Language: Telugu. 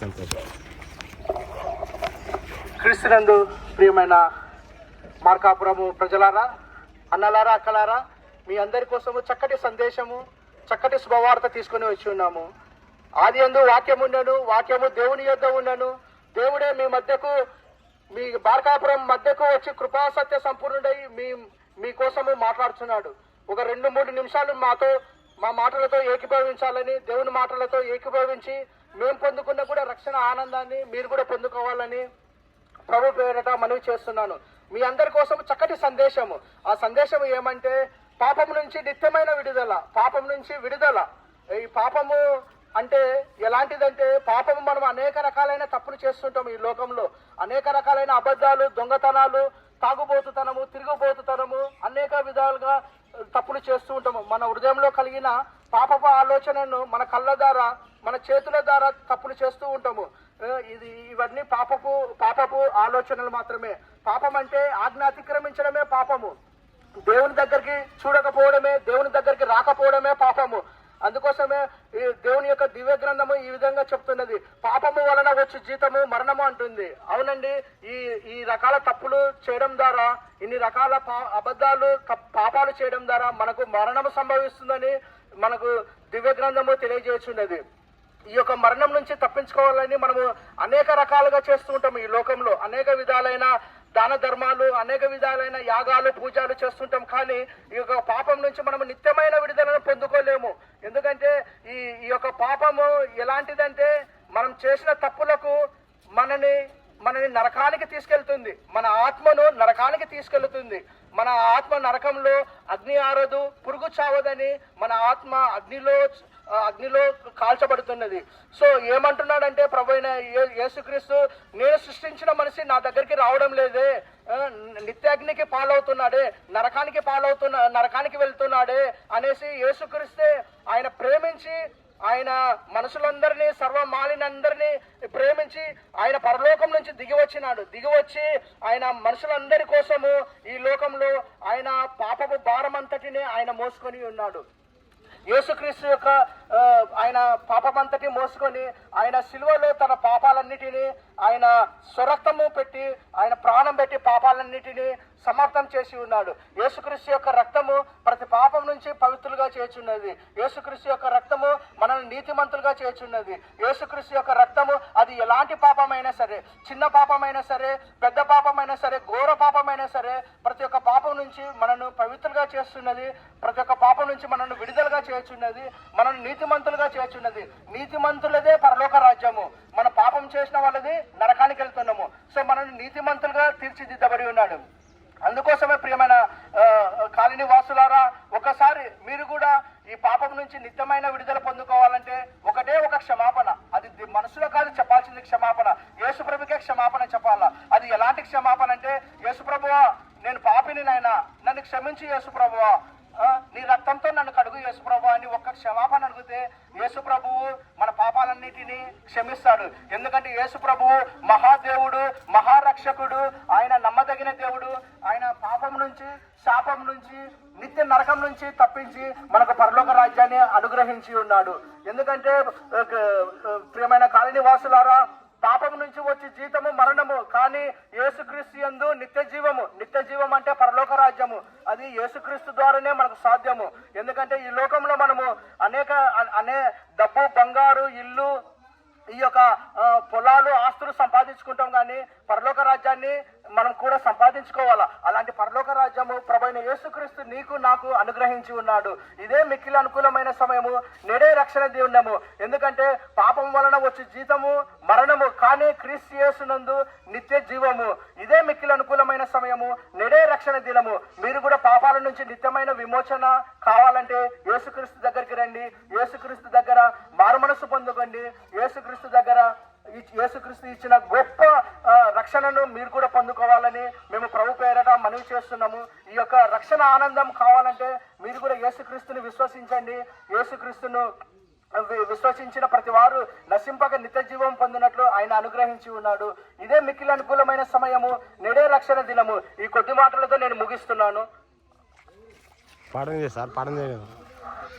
సంతోషం. క్రీస్తునందు ప్రియమైన మార్కాపురము ప్రజలారా, అన్నలారా, అక్కలారా, మీ అందరి కోసము చక్కటి సందేశము, చక్కటి శుభవార్త తీసుకొని వచ్చి ఉన్నాము. ఆది యందు వాక్యం ఉండను, వాక్యము దేవుని యొద్ద ఉండను, దేవుడే మీ మధ్యకు, మీ మార్కాపురం మధ్యకు వచ్చి కృపా సత్య సంపూర్ణుడై మీ కోసము మాట్లాడుతున్నాడు. ఒక 2-3 నిమిషాలు మా మాటలతో ఏకీభవించాలని, దేవుని మాటలతో ఏకీభవించి మేము పొందుకున్న కూడా రక్షణ ఆనందాన్ని మీరు కూడా పొందుకోవాలని ప్రభు పేరట మనవి చేస్తున్నాను. మీ అందరి కోసం చక్కటి సందేశము. ఆ సందేశం ఏమంటే, పాపం నుంచి నిత్యమైన విడుదల. పాపం నుంచి విడుదల. ఈ పాపము అంటే ఎలాంటిదంటే, పాపము మనం అనేక రకాలైన తప్పులు చేస్తుంటాము ఈ లోకంలో. అనేక రకాలైన అబద్ధాలు, దొంగతనాలు, తాగుబోతుతనము, తిరుగుబోతుతనము, అనేక విధాలుగా తప్పులు చేస్తూ ఉంటాము. మన హృదయంలో కలిగిన పాపపు ఆలోచనను మన కళ్ళ ద్వారా, మన చేతుల ద్వారా తప్పులు చేస్తూ ఉంటాము. ఇవన్నీ పాపపు ఆలోచనలు మాత్రమే. పాపం అంటే ఆజ్ఞ అతిక్రమించడమే పాపము. దేవుని దగ్గరికి చూడకపోవడమే, దేవుని దగ్గరికి రాకపోవడమే పాపము. అందుకోసమే ఈ దేవుని యొక్క దివ్య గ్రంథము ఈ విధంగా చెప్తున్నది, పాపము వలన వచ్చు జీతము మరణము అంటుంది. అవునండి, ఈ రకాల తప్పులు చేయడం ద్వారా, ఇన్ని రకాల అబద్ధాలు, పాపాలు చేయడం ద్వారా మనకు మరణము సంభవిస్తుందని మనకు దివ్య గ్రంథము తెలియజేస్తున్నది. ఈ యొక్క మరణం నుంచి తప్పించుకోవాలని మనము అనేక రకాలుగా చేస్తూ ఉంటాము ఈ లోకంలో. అనేక విధాలైన దాన ధర్మాలు, అనేక విధాలైన యాగాలు, పూజలు చేస్తుంటాం. కానీ ఈ యొక్క పాపం నుంచి మనము నిత్యమైన విడుదలను పొందుకోలేము. ఎందుకంటే ఈ యొక్క పాపము ఎలాంటిదంటే, మనం చేసిన తప్పులకు మనని నరకానికి తీసుకెళ్తుంది. మన ఆత్మను నరకానికి తీసుకెళ్తుంది. మన ఆత్మ నరకంలో అగ్ని ఆరదు, పురుగు చావదని మన ఆత్మ అగ్నిలో కాల్చబడుతున్నది. సో ఏమంటున్నాడంటే ప్రభు అయిన యేసుక్రీస్తు, నేను సృష్టించిన మనిషి నా దగ్గరికి రావడం లేదే, నిత్యాగ్నికి పాలవుతున్నాడే, నరకానికి వెళ్తున్నాడే అనేసి యేసుక్రీస్తే ఆయన ప్రేమించి, ఆయన మనుషులందరినీ, సర్వమాలినందరినీ ప్రేమించి ఆయన పరలోకం నుంచి దిగివచ్చి ఆయన మనుషులందరి కోసము ఈ లోకంలో ఆయన పాపపు భారమంతటిని ఆయన మోసుకొని ఉన్నాడు. యేసుక్రీస్తు యొక్క ఆయన పాపమంతటి మోసుకొని ఆయన సిలువలో తన పాపాలన్నిటినీ ఆయన స్వరక్తము పెట్టి, ఆయన ప్రాణం పెట్టి పాపాలన్నిటినీ సమర్థం చేసి ఉన్నాడు. యేసుక్రీస్తు యొక్క రక్తము ప్రతి పాపం నుంచి పవిత్రులుగా చేర్చున్నది. యేసుక్రీస్తు యొక్క రక్తము మనల్ని నీతిమంతులుగా చేర్చున్నది. యేసుక్రీస్తు యొక్క రక్తము అది ఎలాంటి పాపమైనా సరే, చిన్న పాపమైనా సరే, పెద్ద పాపమైనా సరే, ఘోర పాపమైనా సరే, ప్రతి ఒక్క పాపం నుంచి మనను పవిత్రులుగా చేస్తున్నది. ప్రతి ఒక్క పాపం నుంచి మనల్ని విడుదలగా చేర్చున్నది, మనల్ని నీతిమంతులుగా చేర్చున్నది. నీతిమంతులదే పరలోక రాజ్యము. మన పాపం చేసిన వాళ్ళది నరకానికి వెళ్తున్నాము. సో మనల్ని నీతిమంతులుగా తీర్చిదిద్దబడి ఉన్నాడు. అందుకోసమే ప్రియమైన కాలనీ వాసులారా, ఒకసారి మీరు కూడా ఈ పాపం నుంచి నిత్యమైన విడుదల పొందుకోవాలంటే ఒకటే ఒక క్షమాపణ. అది మనసులో కాదు చెప్పాల్సింది క్షమాపణ. యేసుప్రభుకే క్షమాపణ చెప్పాలా. అది ఎలాంటి క్షమాపణ అంటే, యేసుప్రభువా, నేను పాపిని నాయనా, నన్ను క్షమించి యేసుప్రభువా, నీ రక్తంతో నన్ను కడుగు యేసుప్రభు అని ఒక్క క్షమాపణ అడిగితే యేసుప్రభువు మన పాపాలన్నిటినీ క్షమిస్తాడు. ఎందుకంటే యేసుప్రభువు మహాదేవుడు, మహారక్షకుడు, ఆయన నమ్మదగిన దేవుడు. ఆయన పాపం నుంచి, శాపం నుంచి, నిత్య నరకం నుంచి తప్పించి మనకు పరలోక రాజ్యాన్ని అనుగ్రహించి ఉన్నాడు. ఎందుకంటే ప్రియమైన కాలనీ వాసులారా, పాపం నుంచి వచ్చి జీతము మరణము, కానీ యేసుక్రీస్తు యందు నిత్య జీవము. నిత్య జీవం అంటే పరలోక రాజ్యము. అది యేసుక్రీస్తు ద్వారానే మనకు సాధ్యము. ఎందుకంటే ఈ లోకంలో మనము అనే డబ్బు, బంగారు, ఇల్లు, ఈ యొక్క పొలాలు, ఆస్తులు సంపాదించుకుంటాం. కానీ పరలోక రాజ్యాన్ని మనం కూడా సంపాదించుకోవాలా. అలాంటి పరలోక రాజ్యము ప్రభువైన యేసుక్రీస్తు నీకు నాకు అనుగ్రహించి ఉన్నాడు. ఇదే మిక్కిలి అనుకూలమైన సమయము, నేడే రక్షణ దినము. ఎందుకంటే పాపం వలన వచ్చే జీతము మరణము, కానీ క్రీస్తు యేసునందు నిత్య జీవము. ఇదే మిక్కిలి అనుకూలమైన సమయము, నేడే రక్షణ దినము. మీరు కూడా పాపాల నుంచి నిత్యమైన విమోచన కావాలంటే యేసుక్రీస్తు దగ్గరికి రండి. యేసుక్రీస్తు దగ్గర మారుమనస్సు పొందుకోండి. యేసుక్రీస్తు దగ్గర యేసుక్రీస్తు ఇచ్చిన గొప్ప రక్షణను మీరు కూడా పొందుకోవాలని మేము ప్రభు పేరట మనవి చేస్తున్నాము. ఈ యొక్క రక్షణ ఆనందం కావాలంటే మీరు కూడా యేసుక్రీస్తుని విశ్వసించండి. యేసుక్రీస్తును విశ్వసించిన ప్రతి వారు నశింపక నిత్య జీవం పొందినట్లు ఆయన అనుగ్రహించి ఉన్నాడు. ఇదే మిక్కిలి అనుకూలమైన సమయము, నేడే రక్షణ దినము. ఈ కొద్ది మాటలతో నేను ముగిస్తున్నాను. పాఠం చేస్తారు.